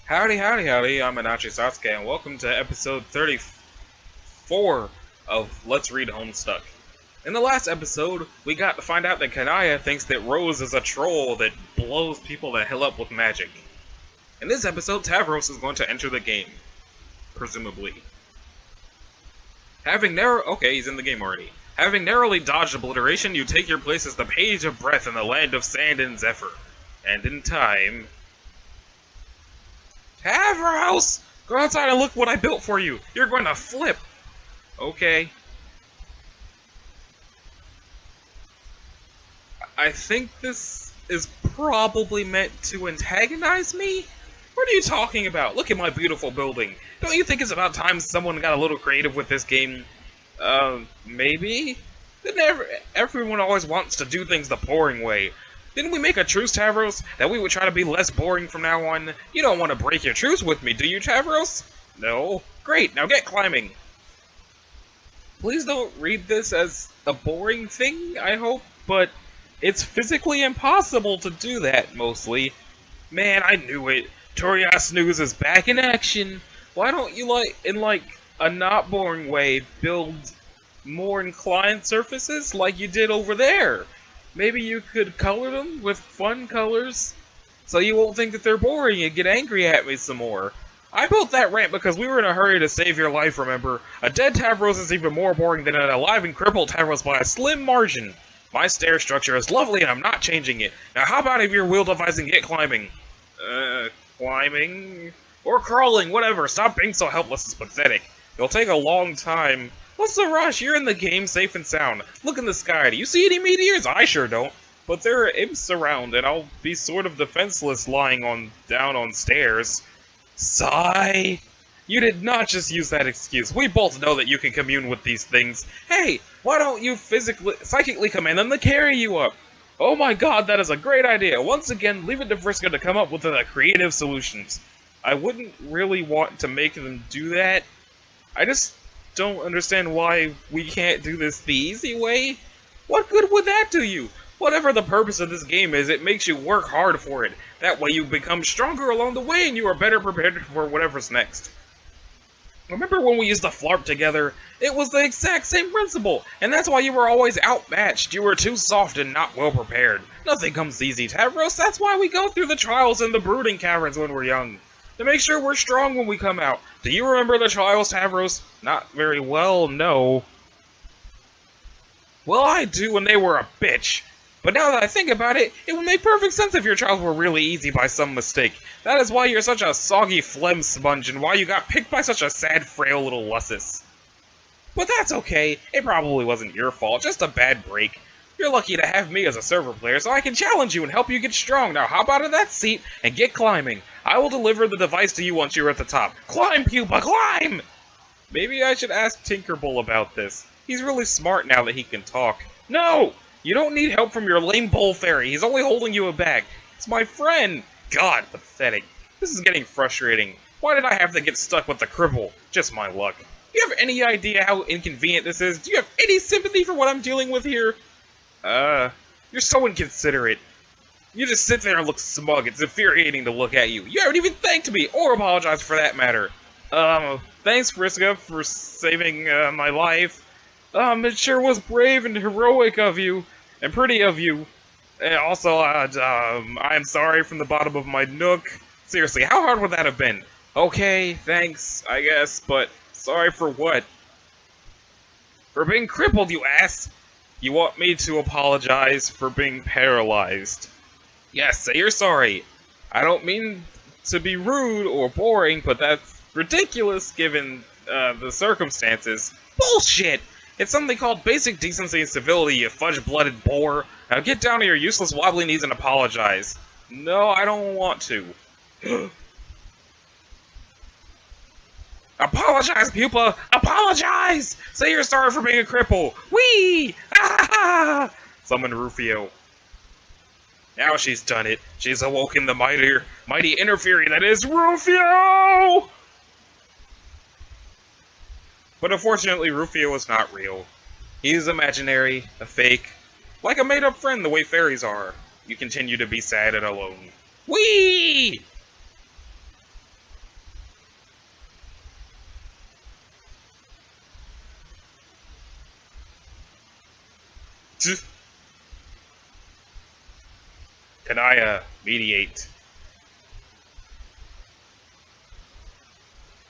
Howdy, howdy, howdy, I'm Minachi Sasuke, and welcome to episode 34 of Let's Read Homestuck. In the last episode, we got to find out that Kanaya thinks that Rose is a troll that blows people the hell up with magic. In this episode, Tavros is going to enter the game. Presumably. Okay, he's in the game already. Having narrowly dodged obliteration, you take your place as the Page of Breath in the land of sand and zephyr. And in time... Tavros! Go outside and look what I built for you! You're going to flip! Okay. I think this is probably meant to antagonize me? What are you talking about? Look at my beautiful building. Don't you think it's about time someone got a little creative with this game? Maybe? Everyone always wants to do things the boring way. Didn't we make a truce, Tavros, that we would try to be less boring from now on? You don't want to break your truce with me, do you, Tavros? No? Great, now get climbing. Please don't read this as a boring thing, I hope, but it's physically impossible to do that, mostly. Man, I knew it. Toriya Snooze is back in action. Why don't you, in a not boring way, build more inclined surfaces like you did over there? Maybe you could color them with fun colors, so you won't think that they're boring and get angry at me some more. I built that ramp because we were in a hurry to save your life, remember? A dead Tavros is even more boring than an alive and crippled Tavros by a slim margin. My stair structure is lovely and I'm not changing it. Now how about if your wheel device and get climbing? Climbing? Or crawling, whatever. Stop being so helpless, it's pathetic. It'll take a long time. What's the rush? You're in the game, safe and sound. Look in the sky. Do you see any meteors? I sure don't. But there are imps around, and I'll be sort of defenseless lying down on stairs. Sigh. You did not just use that excuse. We both know that you can commune with these things. Hey, why don't you psychically command them to carry you up? Oh my god, that is a great idea. Once again, leave it to Vriska to come up with the creative solutions. I wouldn't really want to make them do that. I just don't understand why we can't do this the easy way. What good would that do you? Whatever the purpose of this game is, it makes you work hard for it. That way you become stronger along the way and you are better prepared for whatever's next. Remember when we used the flarp together? It was the exact same principle, and that's why you were always outmatched. You were too soft and not well prepared. Nothing comes easy, Tavros. That's why we go through the trials in the brooding caverns when we're young. To make sure we're strong when we come out. Do you remember the trials, Tavros? Not very well, no. Well, I do, and they were a bitch. But now that I think about it, it would make perfect sense if your trials were really easy by some mistake. That is why you're such a soggy phlegm sponge, and why you got picked by such a sad, frail little lussus. But that's okay. It probably wasn't your fault, just a bad break. You're lucky to have me as a server player, so I can challenge you and help you get strong. Now hop out of that seat and get climbing. I will deliver the device to you once you're at the top. Climb, pupa, climb! Maybe I should ask Tinkerbell about this. He's really smart now that he can talk. No! You don't need help from your lame bull fairy. He's only holding you back. It's my friend. God, pathetic. This is getting frustrating. Why did I have to get stuck with the cripple? Just my luck. Do you have any idea how inconvenient this is? Do you have any sympathy for what I'm dealing with here? You're so inconsiderate. You just sit there and look smug. It's infuriating to look at you. You haven't even thanked me, or apologized for that matter. Thanks, Vriska, for saving, my life. It sure was brave and heroic of you, and pretty of you. And also, I'm sorry from the bottom of my nook. Seriously, how hard would that have been? Okay, thanks, I guess, but sorry for what? For being crippled, you ass! You want me to apologize for being paralyzed. Yes, say you're sorry. I don't mean to be rude or boring, but that's ridiculous given, the circumstances. Bullshit! It's something called basic decency and civility, you fudge-blooded boar. Now get down to your useless wobbly knees and apologize. No, I don't want to. Apologize, pupa! Apologize! Say you're sorry for being a cripple! Whee! Ah! Summon Rufio. Now she's done it. She's awoken the mighty inner fury that is Rufio! But unfortunately, Rufio is not real. He is imaginary, a fake, like a made-up friend the way fairies are. You continue to be sad and alone. Whee! Kanaya, mediate.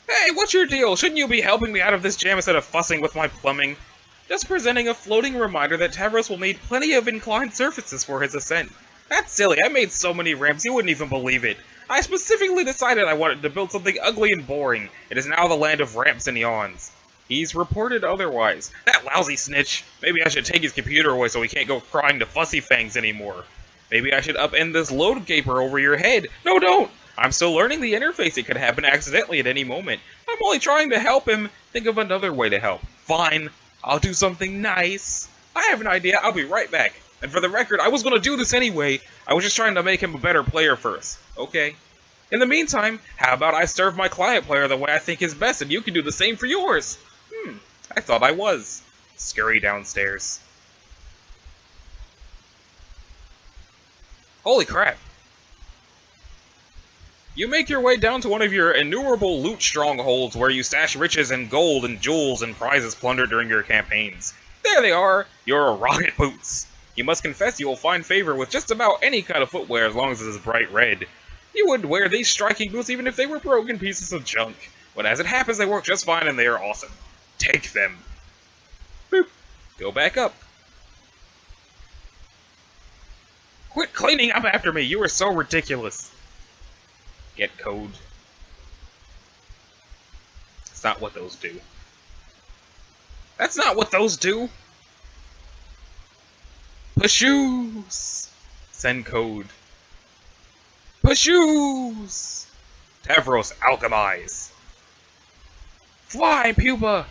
Hey, what's your deal? Shouldn't you be helping me out of this jam instead of fussing with my plumbing? Just presenting a floating reminder that Tavros will need plenty of inclined surfaces for his ascent. That's silly, I made so many ramps you wouldn't even believe it. I specifically decided I wanted to build something ugly and boring. It is now the land of ramps and yawns. He's reported otherwise. That lousy snitch. Maybe I should take his computer away so he can't go crying to Fussy Fangs anymore. Maybe I should upend this load gaper over your head. No, don't! I'm still learning the interface. It could happen accidentally at any moment. I'm only trying to help him. Think of another way to help. Fine. I'll do something nice. I have an idea. I'll be right back. And for the record, I was going to do this anyway. I was just trying to make him a better player first. Okay? In the meantime, how about I serve my client player the way I think is best, and you can do the same for yours? I thought I was. Scurry downstairs. Holy crap. You make your way down to one of your innumerable loot strongholds where you stash riches and gold and jewels and prizes plundered during your campaigns. There they are, your rocket boots. You must confess you will find favor with just about any kind of footwear as long as it is bright red. You would wear these striking boots even if they were broken pieces of junk. But as it happens, they work just fine and they are awesome. Take them. Boop. Go back up. Quit cleaning up after me, you are so ridiculous. Get code. That's not what those do. That's not what those do! Pushoes! Send code. Pushoes! Tavros, alchemize! Fly, pupa!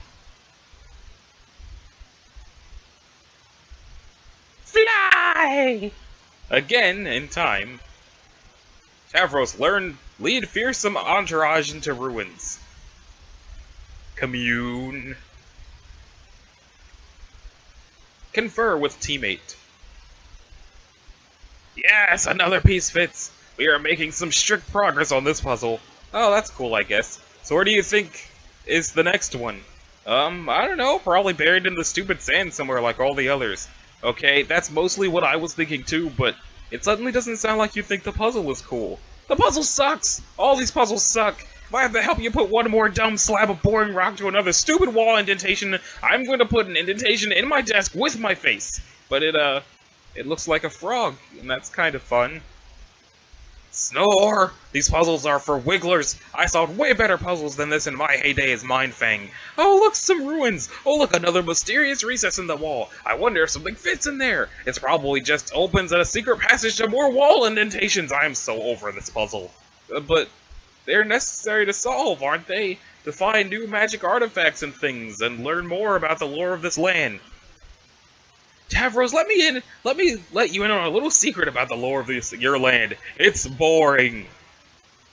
Fly! Again, in time. Tavros, lead fearsome entourage into ruins. Commune. Confer with teammate. Yes, another piece fits. We are making some strict progress on this puzzle. Oh, that's cool, I guess. So where do you think is the next one? I don't know, probably buried in the stupid sand somewhere like all the others. Okay, that's mostly what I was thinking too, but it suddenly doesn't sound like you think the puzzle is cool. The puzzle sucks! All these puzzles suck! If I have to help you put one more dumb slab of boring rock to another stupid wall indentation, I'm going to put an indentation in my desk with my face. But it looks like a frog, and that's kind of fun. Snore! These puzzles are for wigglers! I solved way better puzzles than this in my heyday as Mindfang. Oh, look, some ruins! Oh, look, another mysterious recess in the wall! I wonder if something fits in there! It's probably just opens a secret passage to more wall indentations! I am so over this puzzle. But they're necessary to solve, aren't they? To find new magic artifacts and things, and learn more about the lore of this land. Tavros, let me in! Let you in on a little secret about the lore of your land. It's boring.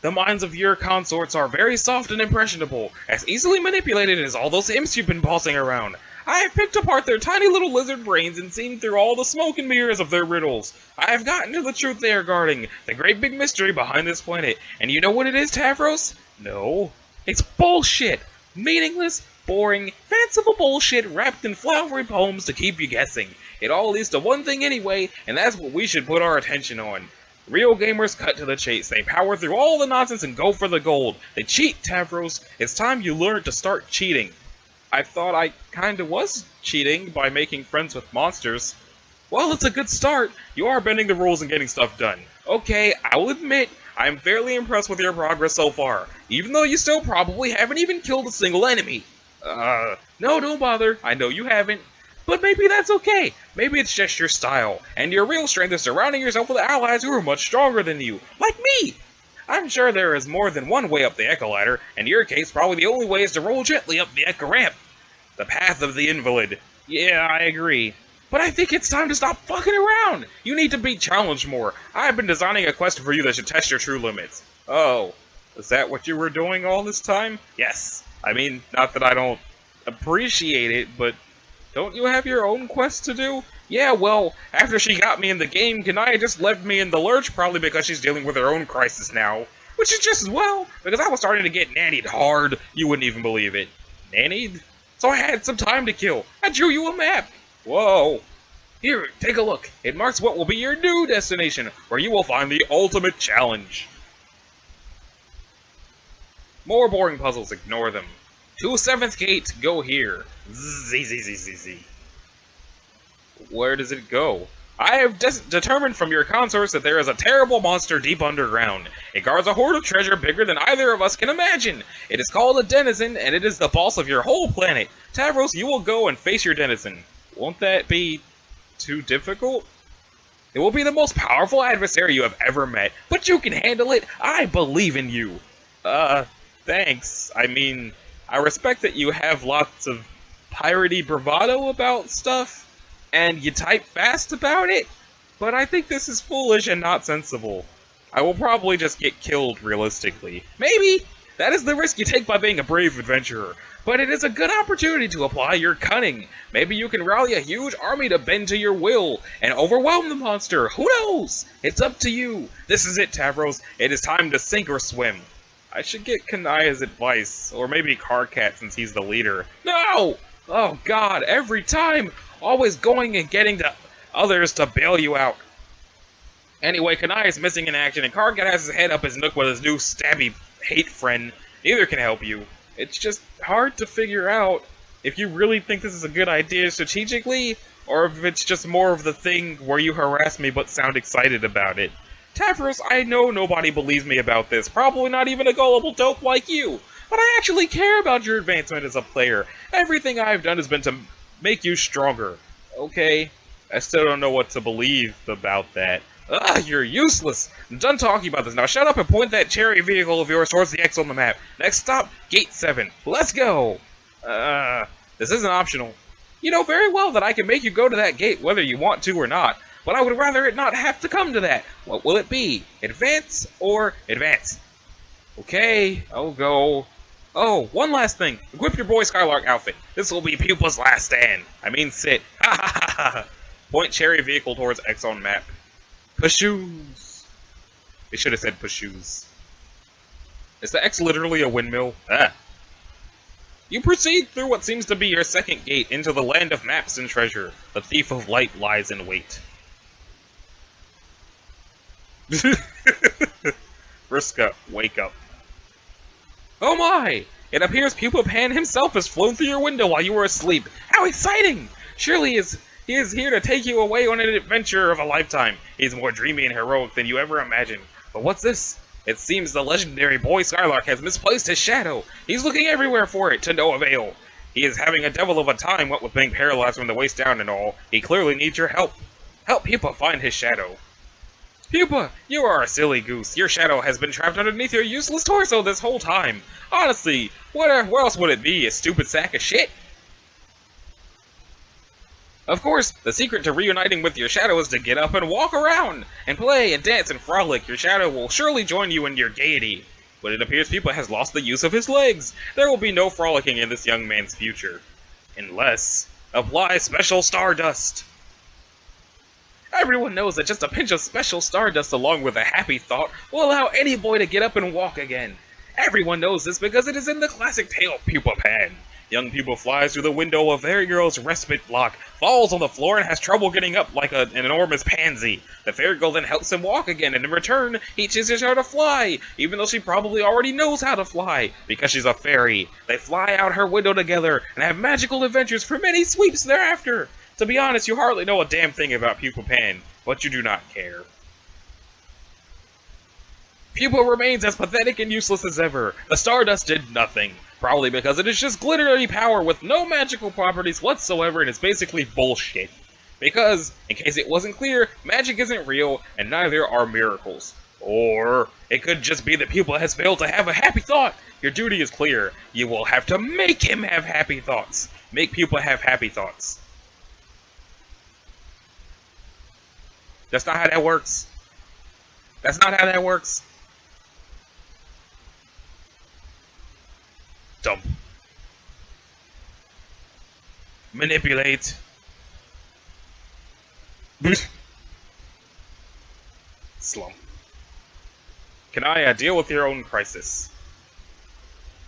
The minds of your consorts are very soft and impressionable, as easily manipulated as all those imps you've been bossing around. I have picked apart their tiny little lizard brains and seen through all the smoke and mirrors of their riddles. I have gotten to the truth they are guarding, the great big mystery behind this planet. And you know what it is, Tavros? No. It's bullshit! Meaningless, boring, fanciful bullshit wrapped in flowery poems to keep you guessing. It all leads to one thing anyway, and that's what we should put our attention on. Real gamers cut to the chase. They power through all the nonsense and go for the gold. They cheat, Tavros. It's time you learned to start cheating. I thought I kinda was cheating by making friends with monsters. Well, it's a good start. You are bending the rules and getting stuff done. Okay, I will admit, I'm fairly impressed with your progress so far, even though you still probably haven't even killed a single enemy. No, don't bother. I know you haven't. But maybe that's okay. Maybe it's just your style, and your real strength is surrounding yourself with allies who are much stronger than you, like me! I'm sure there is more than one way up the Echo Ladder. In your case, probably the only way is to roll gently up the Echo Ramp. The path of the invalid. Yeah, I agree. But I think it's time to stop fucking around! You need to be challenged more. I've been designing a quest for you that should test your true limits. Oh, is that what you were doing all this time? Yes. I mean, not that I don't appreciate it, but don't you have your own quest to do? Yeah, well, after she got me in the game, Kanaya just left me in the lurch, probably because she's dealing with her own crisis now. Which is just as well, because I was starting to get nannied hard. You wouldn't even believe it. Nannied? So I had some time to kill. I drew you a map. Whoa. Here, take a look. It marks what will be your new destination, where you will find the ultimate challenge. More boring puzzles, ignore them. To 7th gate, go here. Z. Where does it go? I have determined from your consorts that there is a terrible monster deep underground. It guards a hoard of treasure bigger than either of us can imagine. It is called a denizen, and it is the boss of your whole planet. Tavros, you will go and face your denizen. Won't that be too difficult? It will be the most powerful adversary you have ever met, but you can handle it. I believe in you. Thanks. I mean, I respect that you have lots of piratey bravado about stuff, and you type fast about it, but I think this is foolish and not sensible. I will probably just get killed, realistically. Maybe! That is the risk you take by being a brave adventurer, but it is a good opportunity to apply your cunning. Maybe you can rally a huge army to bend to your will, and overwhelm the monster. Who knows? It's up to you. This is it, Tavros. It is time to sink or swim. I should get Kanaya's advice, or maybe Karkat since he's the leader. No! Oh god, every time! Always going and getting to others to bail you out. Anyway, Kanai is missing in action, and Karkat has his head up his nook with his new stabby hate friend. Neither can help you. It's just hard to figure out if you really think this is a good idea strategically, or if it's just more of the thing where you harass me but sound excited about it. Tavros, I know nobody believes me about this, probably not even a gullible dope like you, but I actually care about your advancement as a player. Everything I've done has been to make you stronger. Okay, I still don't know what to believe about that. Ugh, you're useless! I'm done talking about this. Now shut up and point that cherry vehicle of yours towards the X on the map. Next stop, Gate 7. Let's go! This isn't optional. You know very well that I can make you go to that gate whether you want to or not, but I would rather it not have to come to that. What will it be? Advance or advance? Okay, I'll go. Oh, one last thing. Equip your Boy Skylark outfit. This will be Pupa's last stand. I mean sit. Ha ha ha ha. Point cherry vehicle towards X on map. Pushoes. They should have said pushoes. Is the X literally a windmill? Ah. You proceed through what seems to be your second gate into the land of maps and treasure. The thief of light lies in wait. Vriska, wake up. Oh my! It appears Pupa Pan himself has flown through your window while you were asleep. How exciting! Surely he is here to take you away on an adventure of a lifetime. He's more dreamy and heroic than you ever imagined. But what's this? It seems the legendary Boy Skylark has misplaced his shadow. He's looking everywhere for it, to no avail. He is having a devil of a time, what with being paralyzed from the waist down and all. He clearly needs your help. Help Pupa find his shadow. Pupa, you are a silly goose. Your shadow has been trapped underneath your useless torso this whole time. Honestly, what else would it be, a stupid sack of shit? Of course, the secret to reuniting with your shadow is to get up and walk around, and play and dance and frolic. Your shadow will surely join you in your gaiety. But it appears Pupa has lost the use of his legs. There will be no frolicking in this young man's future. Unless, apply special stardust. Everyone knows that just a pinch of special stardust along with a happy thought will allow any boy to get up and walk again. Everyone knows this because it is in the classic tale of Pupa Pan. Young Pupa flies through the window of Fairy Girl's respite block, falls on the floor, and has trouble getting up like an enormous pansy. The Fairy Girl then helps him walk again, and in return, he teaches her to fly, even though she probably already knows how to fly, because she's a fairy. They fly out her window together, and have magical adventures for many sweeps thereafter. To be honest, you hardly know a damn thing about Pupa Pan, but you do not care. Pupa remains as pathetic and useless as ever. The stardust did nothing. Probably because it is just glittery power with no magical properties whatsoever and is basically bullshit. Because, in case it wasn't clear, magic isn't real and neither are miracles. Or, it could just be that Pupa has failed to have a happy thought. Your duty is clear. You will have to make him have happy thoughts. Make Pupa have happy thoughts. That's not how that works. That's not how that works. Dump. Manipulate. Slump. Can I deal with your own crisis?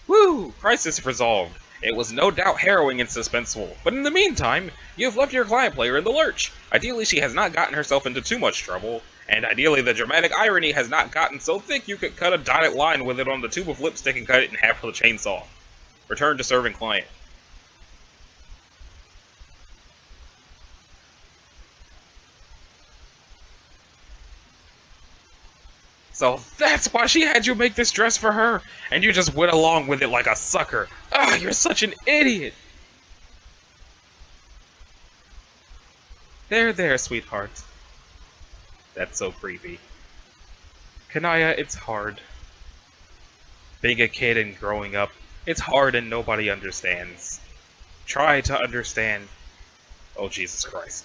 Woo! Crisis resolved. It was no doubt harrowing and suspenseful, but in the meantime, you've left your client player in the lurch. Ideally, she has not gotten herself into too much trouble, and ideally the dramatic irony has not gotten so thick you could cut a dotted line with it on the tube of lipstick and cut it in half with a chainsaw. Return to serving client. So that's why she had you make this dress for her, and you just went along with it like a sucker. Ugh, you're such an idiot! There, sweetheart. That's so creepy. Kanaya, it's hard. Being a kid and growing up, it's hard and nobody understands. Try to understand. Oh, Jesus Christ.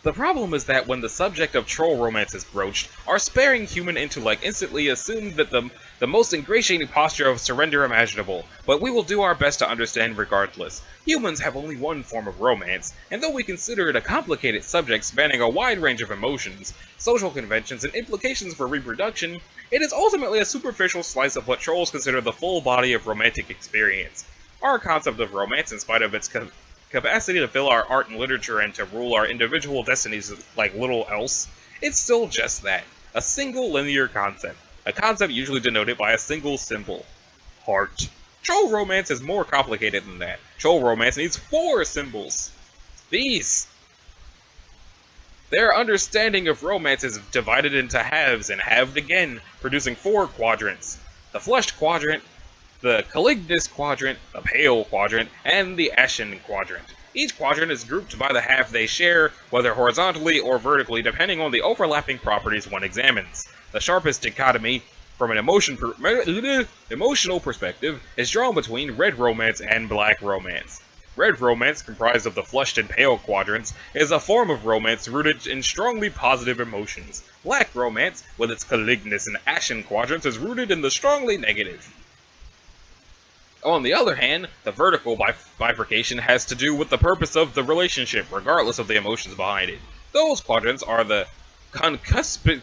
The problem is that when the subject of troll romance is broached, our sparing human intellect instantly assumes that the most ingratiating posture of surrender imaginable, but we will do our best to understand regardless. Humans have only one form of romance, and though we consider it a complicated subject spanning a wide range of emotions, social conventions, and implications for reproduction, it is ultimately a superficial slice of what trolls consider the full body of romantic experience. Our concept of romance, in spite of its capacity to fill our art and literature and to rule our individual destinies like little else, it's still just that. A single linear concept. A concept usually denoted by a single symbol. Heart. Troll romance is more complicated than that. Troll romance needs 4 symbols. These. Their understanding of romance is divided into halves and halved again, producing 4 quadrants. The flushed quadrant, the calignis quadrant, the pale quadrant, and the ashen quadrant. Each quadrant is grouped by the half they share, whether horizontally or vertically, depending on the overlapping properties one examines. The sharpest dichotomy, from an emotional perspective, is drawn between red romance and black romance. Red romance, comprised of the flushed and pale quadrants, is a form of romance rooted in strongly positive emotions. Black romance, with its calignis and ashen quadrants, is rooted in the strongly negative. On the other hand, the vertical bifurcation has to do with the purpose of the relationship, regardless of the emotions behind it. Those quadrants are the concupiscent,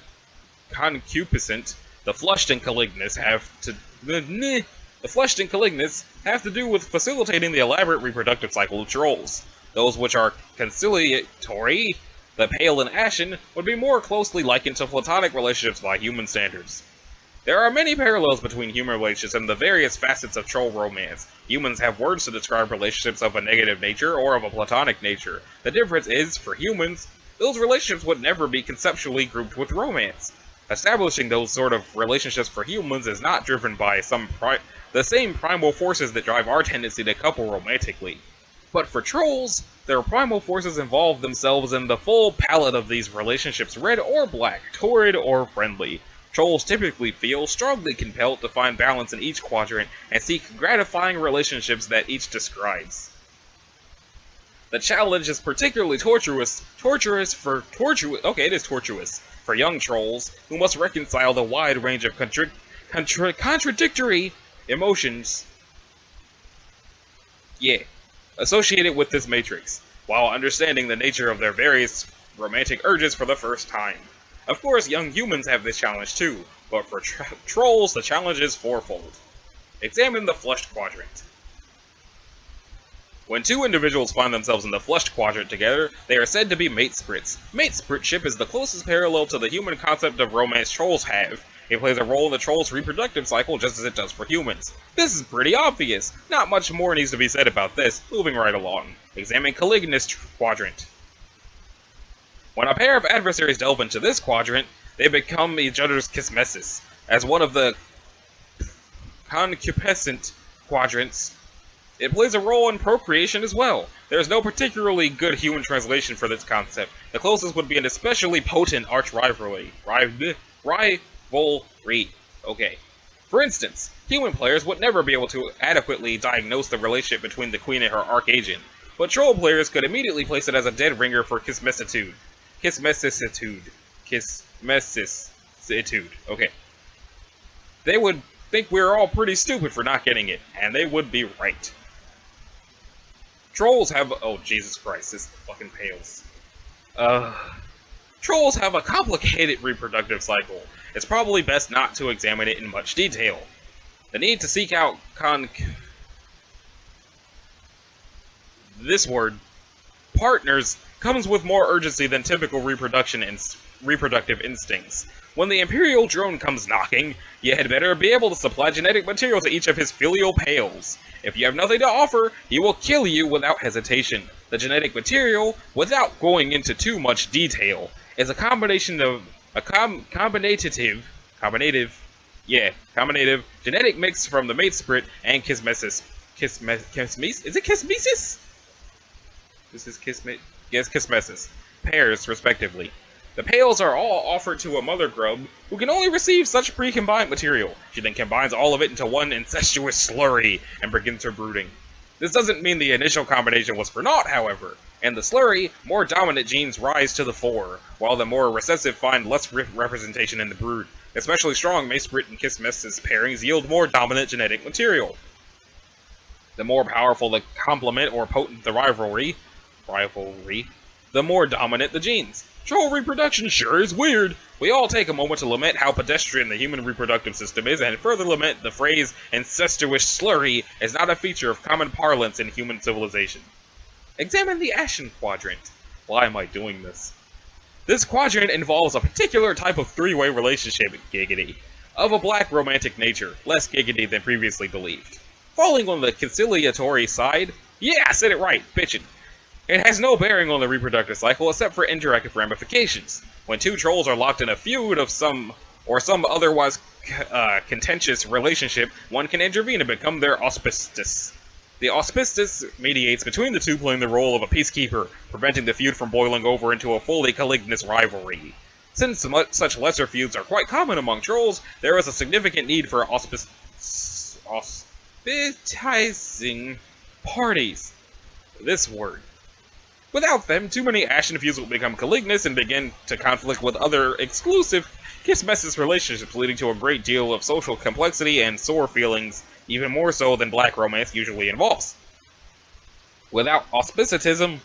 the flushed and calignis have to do with facilitating the elaborate reproductive cycle of trolls. Those which are conciliatory, the pale and ashen, would be more closely likened to platonic relationships by human standards. There are many parallels between human relationships and the various facets of troll romance. Humans have words to describe relationships of a negative nature or of a platonic nature. The difference is, for humans, those relationships would never be conceptually grouped with romance. Establishing those sort of relationships for humans is not driven by the same primal forces that drive our tendency to couple romantically. But for trolls, their primal forces involve themselves in the full palette of these relationships, red or black, torrid or friendly. Trolls typically feel strongly compelled to find balance in each quadrant and seek gratifying relationships that each describes. The challenge is particularly tortuous for young trolls who must reconcile the wide range of contradictory emotions associated with this matrix, while understanding the nature of their various romantic urges for the first time. Of course, young humans have this challenge too, but for trolls the challenge is fourfold. Examine the flushed quadrant. When 2 individuals find themselves in the flushed quadrant together, they are said to be mate-sprits. Mate-spritship is the closest parallel to the human concept of romance trolls have. It plays a role in the troll's reproductive cycle just as it does for humans. This is pretty obvious. Not much more needs to be said about this. Moving right along. Examine calignis quadrant. When a pair of adversaries delve into this quadrant, they become each other's kismesis. As one of the concupiscent quadrants, it plays a role in procreation as well. There is no particularly good human translation for this concept. The closest would be an especially potent arch-rivalry. Okay. For instance, human players would never be able to adequately diagnose the relationship between the queen and her archagent, but troll players could immediately place it as a dead ringer for kismesitude. Okay. They would think we're all pretty stupid for not getting it, and they would be right. Trolls have... Oh, Jesus Christ, this fucking PAILS. Trolls have a complicated reproductive cycle. It's probably best not to examine it in much detail. The need to seek out partners comes with more urgency than typical reproductive instincts. When the Imperial drone comes knocking, you had better be able to supply genetic material to each of his filial PAILS. If you have nothing to offer, he will kill you without hesitation. The genetic material, without going into too much detail, is a combination of combinative genetic mix from the mate sprit and kismesis. Is it kismesis? This is kismesis. Pairs, respectively. The PAILS are all offered to a mother grub, who can only receive such pre-combined material. She then combines all of it into one incestuous slurry and begins her brooding. This doesn't mean the initial combination was for naught, however. In the slurry, more dominant genes rise to the fore, while the more recessive find less representation in the brood. Especially strong mate-sprit and kismesis pairings yield more dominant genetic material. The more powerful the complement or potent the rivalry, the more dominant the genes. Troll reproduction sure is weird. We all take a moment to lament how pedestrian the human reproductive system is, and further lament the phrase incestuous slurry is not a feature of common parlance in human civilization. Examine the Ashen Quadrant. Why am I doing this? This quadrant involves a particular type of three-way relationship, giggity, of a black romantic nature, less giggity than previously believed. Falling on the conciliatory side, yeah, I said it right, bitchin'. It has no bearing on the reproductive cycle except for indirect ramifications. When two trolls are locked in a feud of some otherwise contentious relationship, one can intervene and become their auspicious. The auspicious mediates between the two, playing the role of a peacekeeper, preventing the feud from boiling over into a fully malignant rivalry. Since such lesser feuds are quite common among trolls, there is a significant need for auspicizing parties. This word. Without them, too many Ashen feuds will become malignant and begin to conflict with other exclusive kismesis relationships, leading to a great deal of social complexity and sore feelings, even more so than black romance usually involves. Without auspicitism,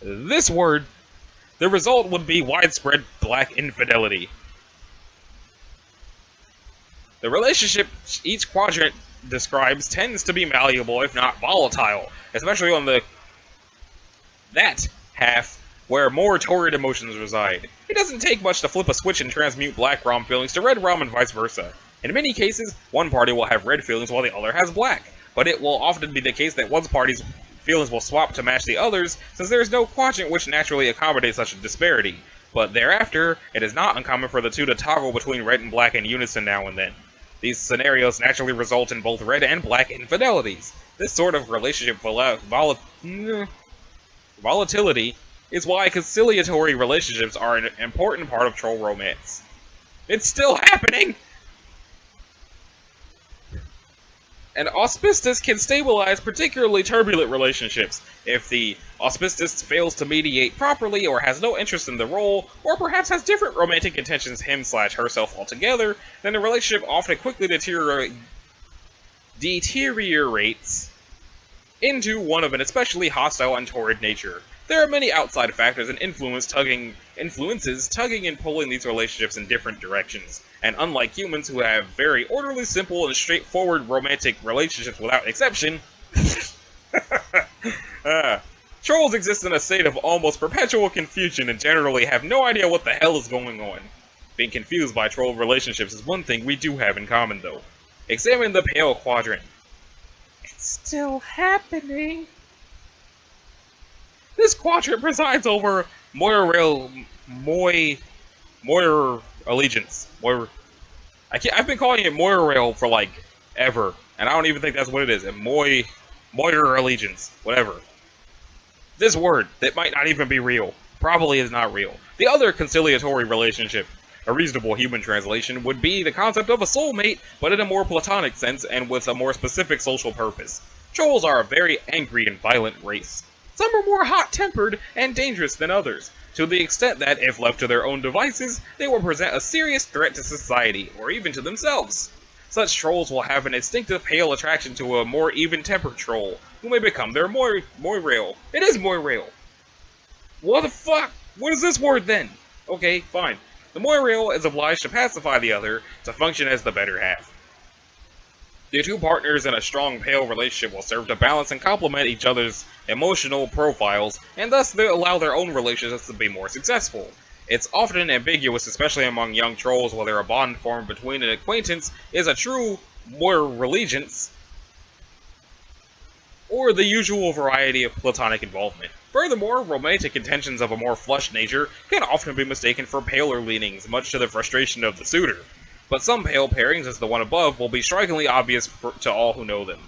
this word, the result would be widespread black infidelity. The relationship each quadrant describes tends to be malleable, if not volatile, especially on that half where more torrid emotions reside. It doesn't take much to flip a switch and transmute black rom feelings to red rom and vice versa. In many cases, one party will have red feelings while the other has black, but it will often be the case that one party's feelings will swap to match the others, since there is no quadrant which naturally accommodates such a disparity. But thereafter, it is not uncommon for the two to toggle between red and black in unison now and then. These scenarios naturally result in both red and black infidelities. This sort of relationship volatility is why conciliatory relationships are an important part of troll romance. It's still happening! An auspicious can stabilize particularly turbulent relationships. If the auspicious fails to mediate properly, or has no interest in the role, or perhaps has different romantic intentions him/herself altogether, then the relationship often quickly deteriorates into one of an especially hostile and torrid nature. There are many outside factors and influences tugging and pulling these relationships in different directions, and unlike humans who have very orderly, simple, and straightforward romantic relationships without exception, trolls exist in a state of almost perpetual confusion and generally have no idea what the hell is going on. Being confused by troll relationships is one thing we do have in common, though. Examine the Pale Quadrant. It's still happening. This quadrant presides over Moira allegiance. I've been calling it Moira for like ever, and I don't even think that's what it is. Moira allegiance, whatever. This word that might not even be real probably is not real. The other conciliatory relationship, a reasonable human translation, would be the concept of a soulmate, but in a more platonic sense and with a more specific social purpose. Trolls are a very angry and violent race. Some are more hot-tempered and dangerous than others, to the extent that, if left to their own devices, they will present a serious threat to society, or even to themselves. Such trolls will have an instinctive pale attraction to a more even-tempered troll, who may become their moirail. It is moirail! What the fuck? What is this word then? Okay, fine. The Moirail is obliged to pacify the other to function as the better half. The two partners in a strong pale relationship will serve to balance and complement each other's emotional profiles, and thus they allow their own relationships to be more successful. It's often ambiguous, especially among young trolls, whether a bond formed between an acquaintance is a true moral allegiance, or the usual variety of platonic involvement. Furthermore, romantic intentions of a more flushed nature can often be mistaken for paler leanings, much to the frustration of the suitor. But some pale pairings, as the one above, will be strikingly obvious to all who know them.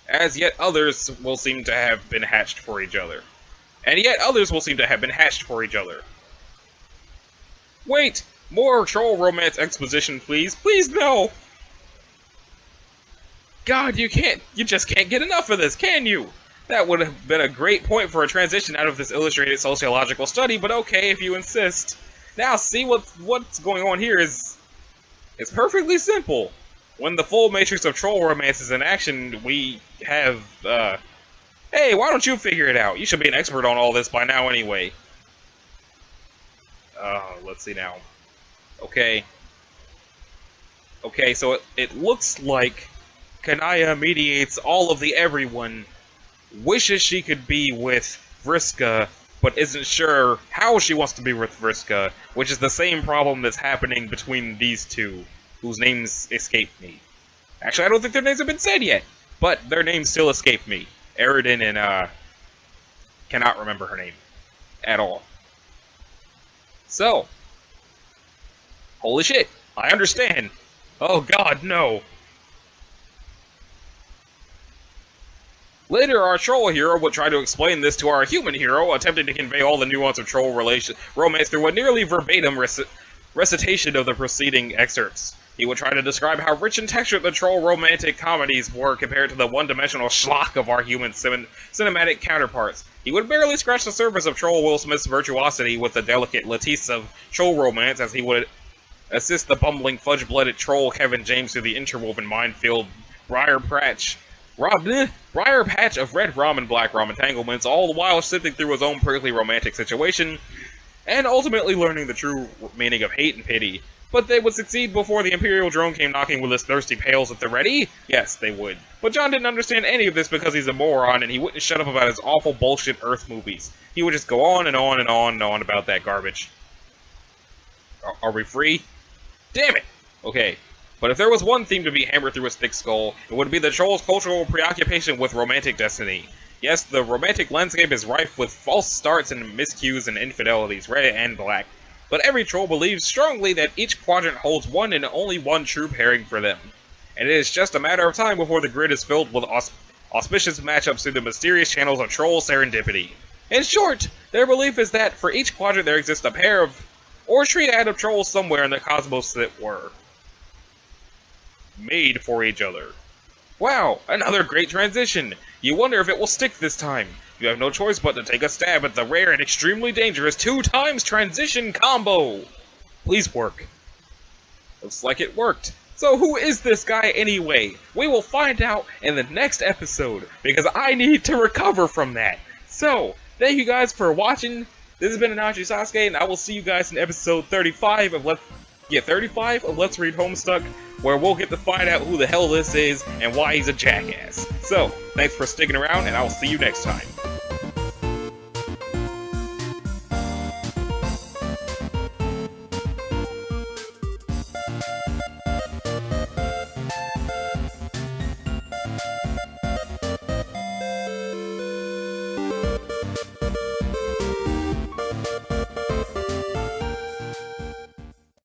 As yet others will seem to have been hatched for each other. And yet others will seem to have been hatched for each other. Wait! More troll romance exposition, please. Please, no! God, you just can't get enough of this, can you? That would have been a great point for a transition out of this illustrated sociological study, but okay, if you insist. Now, see what's going on here is... It's perfectly simple. When the full matrix of troll romance is in action, we have, Hey, why don't you figure it out? You should be an expert on all this by now anyway. Let's see now. Okay. Okay, so it looks like Kanaya mediates all of the everyone, wishes she could be with Vriska, but isn't sure how she wants to be with Vriska, which is the same problem that's happening between these two, whose names escape me. Actually, I don't think their names have been said yet, but their names still escape me. Eridan and, cannot remember her name. At all. So. Holy shit, I understand. Oh god, no. Later, our troll hero would try to explain this to our human hero, attempting to convey all the nuance of troll romance through a nearly verbatim recitation of the preceding excerpts. He would try to describe how rich and textured the troll romantic comedies were compared to the one-dimensional schlock of our human cinematic counterparts. He would barely scratch the surface of troll Will Smith's virtuosity with the delicate lattice of troll romance, as he would assist the bumbling, fudge-blooded troll Kevin James through the interwoven minefield briar patch of red rum and black rum entanglements, all the while sifting through his own prickly romantic situation, and ultimately learning the true meaning of hate and pity. But they would succeed before the Imperial drone came knocking with his thirsty pails at the ready? Yes, they would. But John didn't understand any of this because he's a moron, and he wouldn't shut up about his awful bullshit Earth movies. He would just go on and on and on and on about that garbage. Are we free? Damn it! Okay. But if there was one theme to be hammered through his thick skull, it would be the troll's cultural preoccupation with romantic destiny. Yes, the romantic landscape is rife with false starts and miscues and infidelities, red and black. But every troll believes strongly that each quadrant holds one and only one true pairing for them. And it is just a matter of time before the grid is filled with auspicious matchups through the mysterious channels of troll serendipity. In short, their belief is that for each quadrant there exists a pair of, or triad of trolls somewhere in the cosmos that were made for each other. Wow, another great transition! You wonder if it will stick this time. You have no choice but to take a stab at the rare and extremely dangerous 2x transition combo! Please work. Looks like it worked. So who is this guy anyway? We will find out in the next episode, because I need to recover from that. So, thank you guys for watching. This has been Anachi Sasuke, and I will see you guys in episode 35 of Let's Read Homestuck, where we'll get to find out who the hell this is and why he's a jackass. So, thanks for sticking around, and I will see you next time.